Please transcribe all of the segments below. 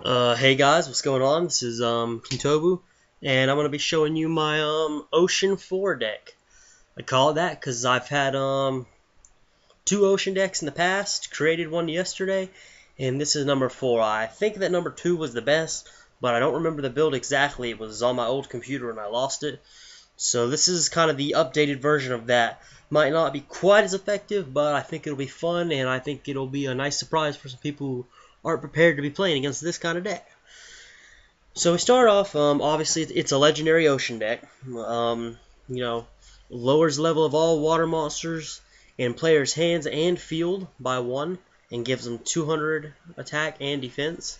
Hey guys, what's going on? This is Kentobu, and I'm gonna be showing you my Ocean 4 deck. I call it that because I've had two Ocean decks in the past. Created one yesterday, and this is number 4. I think that number 2 was the best, but I don't remember the build exactly. It was on my old computer and I lost it. So this is kind of the updated version of that. Might not be quite as effective, but I think it'll be fun, and I think it'll be a nice surprise for some people who aren't prepared to be playing against this kind of deck. So we start off, obviously it's a legendary ocean deck. Lowers level of all water monsters in players' hands and field by 1, and gives them 200 attack and defense.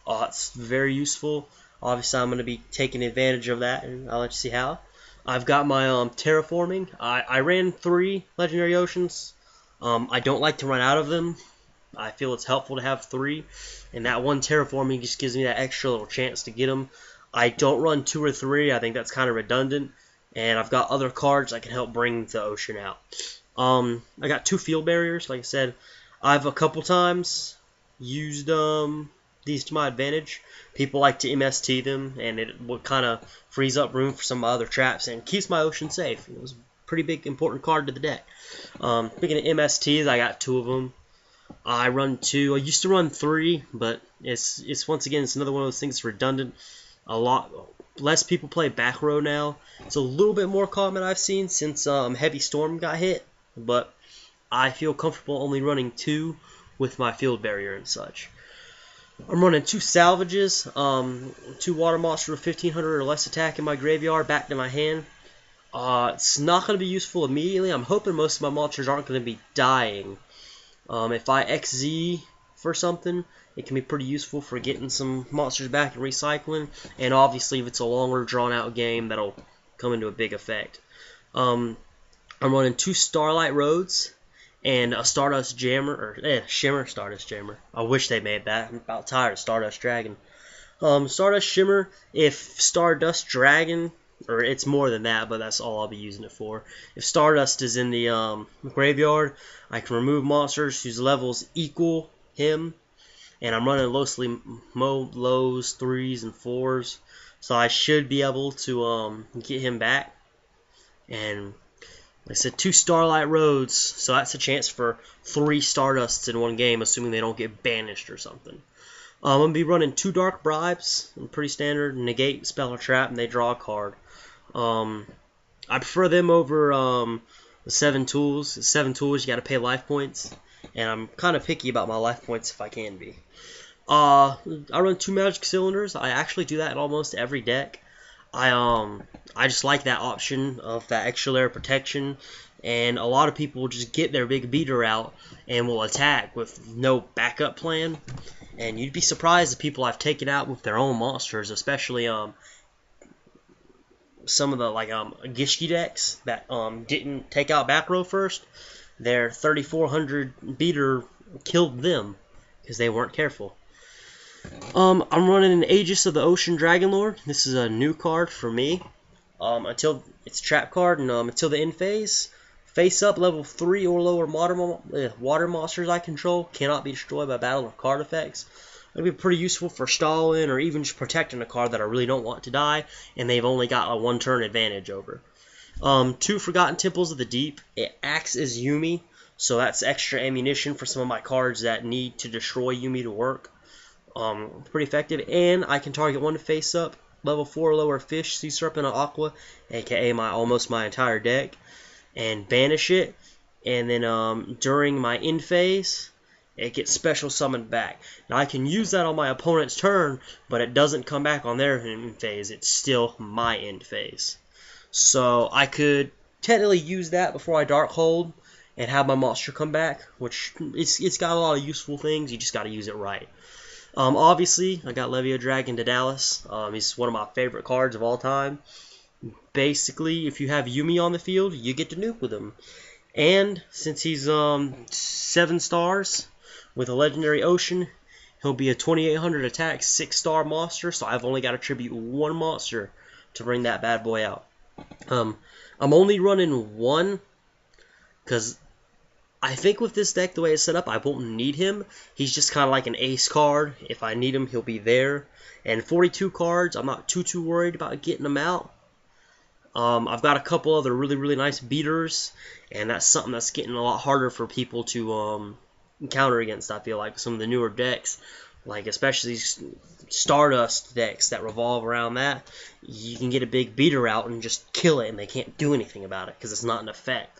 It's very useful. Obviously, I'm going to be taking advantage of that, and I'll let you see how. I've got my terraforming. I ran 3 legendary oceans. I don't like to run out of them. I feel it's helpful to have 3, and that one terraforming just gives me that extra little chance to get them. I don't run 2 or 3. I think that's kind of redundant, and I've got other cards that can help bring the ocean out. I got 2 field barriers. Like I said, I've a couple times used these to my advantage. People like to MST them, and it would kind of frees up room for some of my other traps and keeps my ocean safe. It was a pretty big, important card to the deck. Speaking of MSTs, I got 2 of them. I run 2. I used to run 3, but it's once again it's another one of those things that's redundant. A lot less people play back row now. It's a little bit more common I've seen since Heavy Storm got hit, but I feel comfortable only running 2 with my field barrier and such. I'm running 2 salvages, 2 water monsters with 1500 or less attack in my graveyard back to my hand. It's not going to be useful immediately. I'm hoping most of my monsters aren't going to be dying. If I XZ for something, it can be pretty useful for getting some monsters back and recycling. And obviously, if it's a longer, drawn-out game, that'll come into a big effect. I'm running 2 Starlight Roads and a Stardust Jammer, or Shimmer Stardust Jammer. I wish they made that. I'm about tired of Stardust Dragon. Stardust Shimmer, if Stardust Dragon, or it's more than that, but that's all I'll be using it for. If Stardust is in the graveyard, I can remove monsters whose levels equal him, and I'm running lows, 3s, and 4s, so I should be able to get him back. And like I said, 2 Starlight Roads, so that's a chance for 3 Stardusts in one game, assuming they don't get banished or something. I'm going to be running 2 Dark Bribes, pretty standard, negate, spell, or trap, and they draw a card. I prefer them over the 7 tools. The 7 tools, you got to pay life points, and I'm kind of picky about my life points if I can be. I run 2 Magic Cylinders. I actually do that in almost every deck. I just like that option of that extra layer of protection, and a lot of people just get their big beater out and will attack with no backup plan, and you'd be surprised the people I've taken out with their own monsters, especially some of the Gishki decks that didn't take out back row first. Their 3400 beater killed them because they weren't careful. I'm running an Aegis of the Ocean Dragonlord. This is a new card for me. Until it's a trap card, and until the end phase, face up level 3 or lower water monsters I control cannot be destroyed by battle or card effects. It'll be pretty useful for stalling or even just protecting a card that I really don't want to die, and they've only got a 1-turn advantage over. 2 Forgotten Temples of the Deep. It acts as Yuumi, so that's extra ammunition for some of my cards that need to destroy Yuumi to work. Pretty effective, and I can target 1 face up, level 4 or lower fish, sea serpent, or aqua, aka almost my entire deck, and banish it. And then during my end phase, it gets special summoned back. Now I can use that on my opponent's turn, but it doesn't come back on their end phase. It's still my end phase. So I could technically use that before I Dark Hold and have my monster come back, which it's got a lot of useful things. You just got to use it right. Obviously, I got Levio Dragon to Dallas. He's one of my favorite cards of all time. Basically, if you have Yuumi on the field, you get to nuke with him. And since he's 7 stars with a legendary ocean, he'll be a 2800 attack 6-star monster. So I've only got to tribute 1 monster to bring that bad boy out. I'm only running 1 because I think with this deck, the way it's set up, I won't need him. He's just kind of like an ace card. If I need him, he'll be there. And 42 cards, I'm not too worried about getting them out. I've got a couple other really nice beaters, and that's something that's getting a lot harder for people to counter against, I feel like, some of the newer decks. Like, especially these Stardust decks that revolve around that, you can get a big beater out and just kill it, and they can't do anything about it because it's not an effect.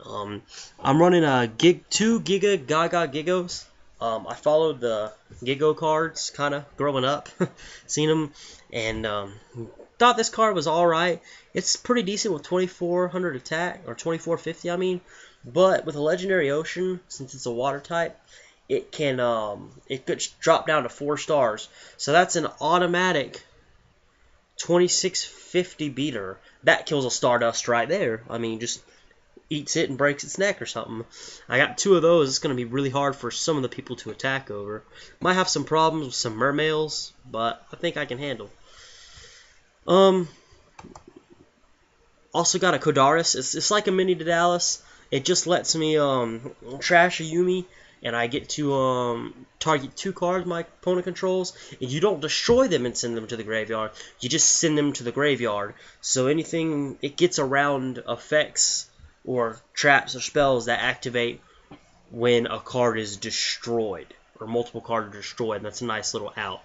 I'm running a 2 Giga Gaga Gigos. I followed the Gigo cards kind of growing up, seen them, and thought this card was alright. It's pretty decent with 2400 attack, or 2450 I mean, but with a Legendary Ocean, since it's a water type, it could drop down to 4 stars. So that's an automatic 2650 beater. That kills a Stardust right there. I mean, just eats it and breaks its neck or something. I got 2 of those. It's going to be really hard for some of the people to attack over. Might have some problems with some mermails, but I think I can handle. Also got a Kodaris. It's like a mini Daedalus. It just lets me trash a Yumi, and I get to target 2 cards my opponent controls. And you don't destroy them and send them to the graveyard. You just send them to the graveyard. So anything it gets around effects or traps or spells that activate when a card is destroyed, or multiple cards are destroyed. And that's a nice little out.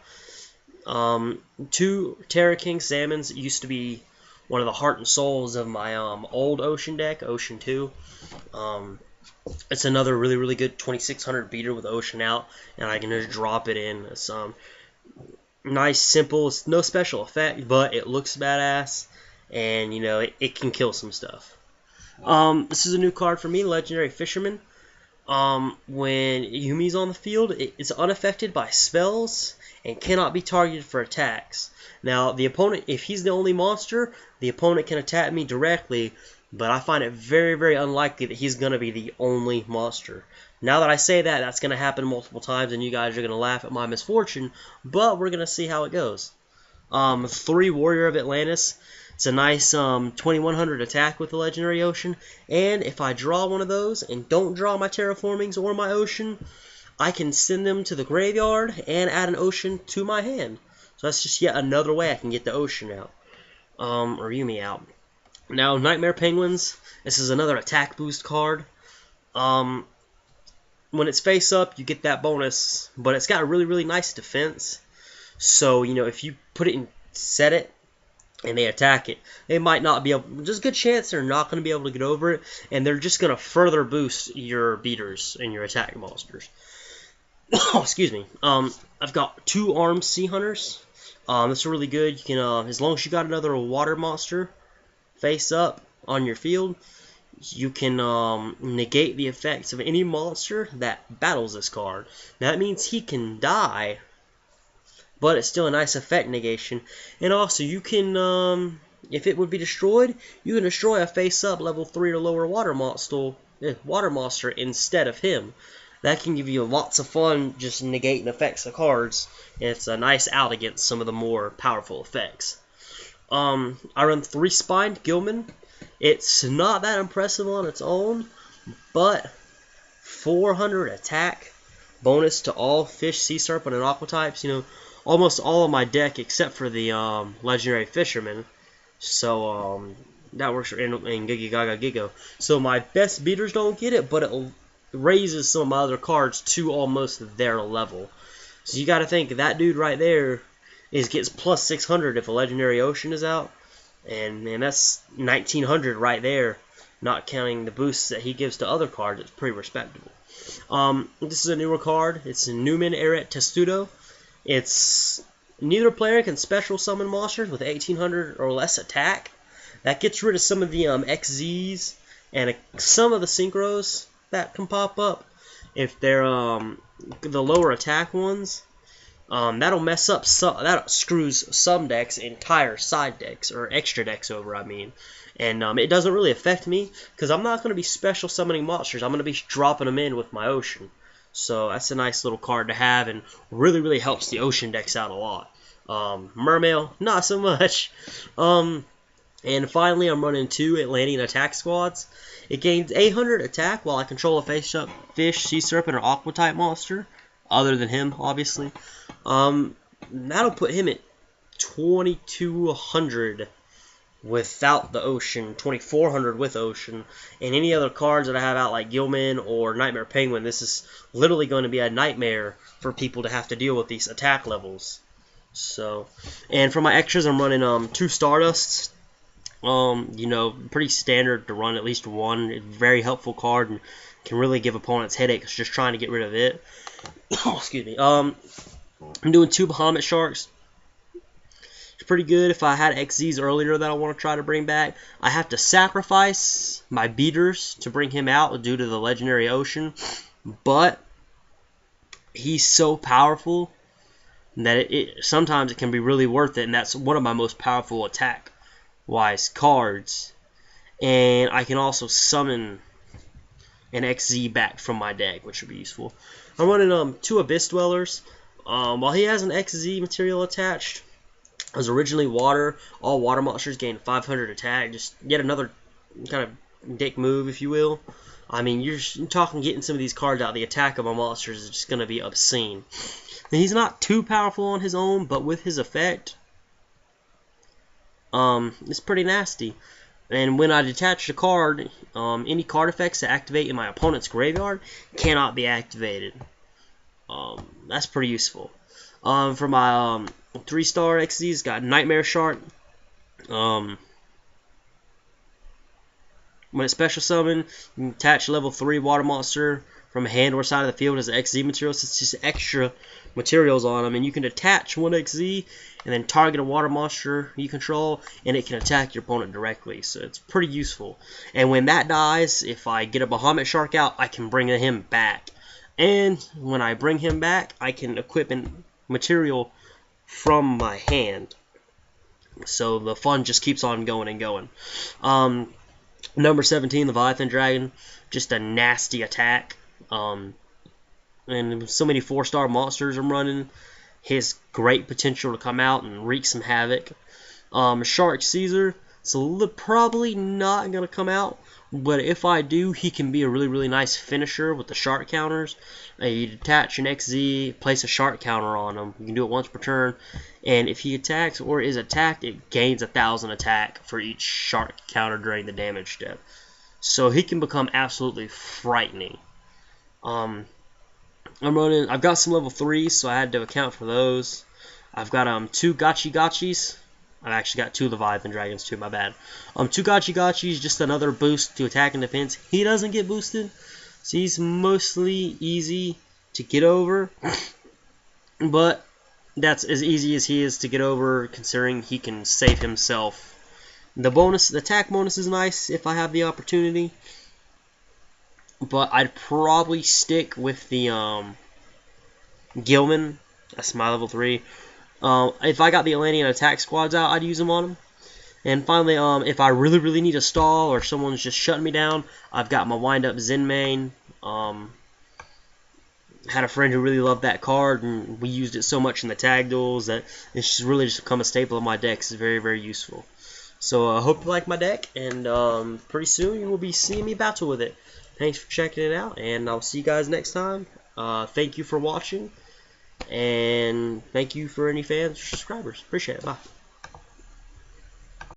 2 Terra King Salmons used to be one of the heart and souls of my old Ocean deck, Ocean 2. It's another really good 2600 beater with Ocean out, and I can just drop it in. It's nice, simple, it's no special effect, but it looks badass, and you know it can kill some stuff. This is a new card for me, Legendary Fisherman. When Yumi's on the field, it's unaffected by spells and cannot be targeted for attacks. Now, the opponent, if he's the only monster, the opponent can attack me directly, but I find it very unlikely that he's going to be the only monster. Now that I say that, that's going to happen multiple times, and you guys are going to laugh at my misfortune, but we're going to see how it goes. 3 Warrior of Atlantis. It's a nice 2100 attack with the Legendary Ocean, and if I draw one of those and don't draw my Terraformings or my Ocean, I can send them to the graveyard and add an Ocean to my hand. So that's just yet another way I can get the Ocean out, or Yumi out. Now, Nightmare Penguins, this is another attack boost card. When it's face up, you get that bonus, but it's got a really nice defense. So, you know, if you put it and set it, and they attack it, they might not be able, there's a good chance they're not going to be able to get over it, and they're just going to further boost your beaters and your attack monsters. Excuse me. I've got 2 armed Sea Hunters. This is really good. You can, as long as you got another water monster face up on your field, you can negate the effects of any monster that battles this card. Now, that means he can die, but it's still a nice effect negation. And also, you can, if it would be destroyed, you can destroy a face-up level 3 or lower water monster instead of him. That can give you lots of fun just negating effects of cards, and it's a nice out against some of the more powerful effects. I run 3 Spined Gilman. It's not that impressive on its own, but 400 attack, bonus to all fish, sea serpent, and aqua types. You know, almost all of my deck except for the Legendary Fisherman. So that works in Giga Gaga Gigo. So my best beaters don't get it, but it raises some of my other cards to almost their level. So you got to think that dude right there gets plus 600 if a Legendary Ocean is out, and that's 1900 right there, not counting the boosts that he gives to other cards. It's pretty respectable. This is a newer card. It's Newman Eret Testudo. It's neither player can special summon monsters with 1800 or less attack. That gets rid of some of the XZs and some of the synchros that can pop up. If they're the lower attack ones, that'll mess up that screws some decks, entire side decks or extra decks over, I mean. And it doesn't really affect me because I'm not going to be special summoning monsters. I'm going to be dropping them in with my Ocean. So that's a nice little card to have, and really helps the Ocean decks out a lot. Mermail, not so much. And finally, I'm running 2 Atlantean attack squads. It gains 800 attack while I control a face-up fish, sea serpent, or aqua type monster, other than him, obviously. That'll put him at 2200 without the ocean, 2400 with ocean, and any other cards that I have out like Gilman or Nightmare Penguin. This is literally going to be a nightmare for people to have to deal with these attack levels. So, and for my extras, I'm running 2 Stardusts. You know, pretty standard to run at least one. Very helpful card and can really give opponents headaches just trying to get rid of it. Excuse me. I'm doing 2 Bahamut Sharks. It's pretty good. If I had XZs earlier that I want to try to bring back, I have to sacrifice my beaters to bring him out due to the legendary ocean. But he's so powerful that sometimes it can be really worth it, and that's one of my most powerful attack-wise cards. And I can also summon an XZ back from my deck, which would be useful. I'm running 2 Abyss Dwellers. While he has an XZ material attached, it was originally water. All water monsters gain 500 attack. Just yet another kind of dick move, if you will. I mean, you're talking getting some of these cards out. The attack of my monsters is just going to be obscene. And he's not too powerful on his own, but with his effect, it's pretty nasty. And when I detach the card, any card effects that activate in my opponent's graveyard cannot be activated. That's pretty useful. For my 3-star XZs, got Nightmare Shark. When it's special summon, you can attach level 3 water monster from a hand or side of the field as an XZ material. So it's just extra materials on them, and you can attach 1 XZ and then target a water monster you control, and it can attack your opponent directly. So it's pretty useful. And when that dies, if I get a Bahamut Shark out, I can bring him back. And when I bring him back, I can equip a material from my hand. So the fun just keeps on going and going. Number 17, the Leviathan Dragon, just a nasty attack. And so many 4-star monsters I'm running. His great potential to come out and wreak some havoc. Shark Caesar, so probably not going to come out. But if I do, he can be a really, really nice finisher with the shark counters. You detach an XZ, place a shark counter on him. You can do it once per turn. And if he attacks or is attacked, it gains 1,000 attack for each shark counter during the damage step. So he can become absolutely frightening. I've got some level 3s, so I had to account for those. I've got 2 Gachis. I've actually got 2 Leviathan Dragons too, my bad. 2 Gachis, just another boost to attack and defense. He doesn't get boosted, so he's mostly easy to get over. But that's as easy as he is to get over, considering he can save himself. The attack bonus is nice if I have the opportunity. But I'd probably stick with the Gilman. That's my level 3. If I got the Atlantean attack squads out, I'd use them on them. And finally, if I really, really need a stall or someone's just shutting me down, I've got my wind-up Zenmain. Had a friend who really loved that card, and we used it so much in the tag duels that it's just really just become a staple of my deck. It's very, very useful. So I hope you like my deck, and pretty soon you will be seeing me battle with it. Thanks for checking it out, and I'll see you guys next time. Thank you for watching. And thank you for any fans or subscribers. Appreciate it. Bye.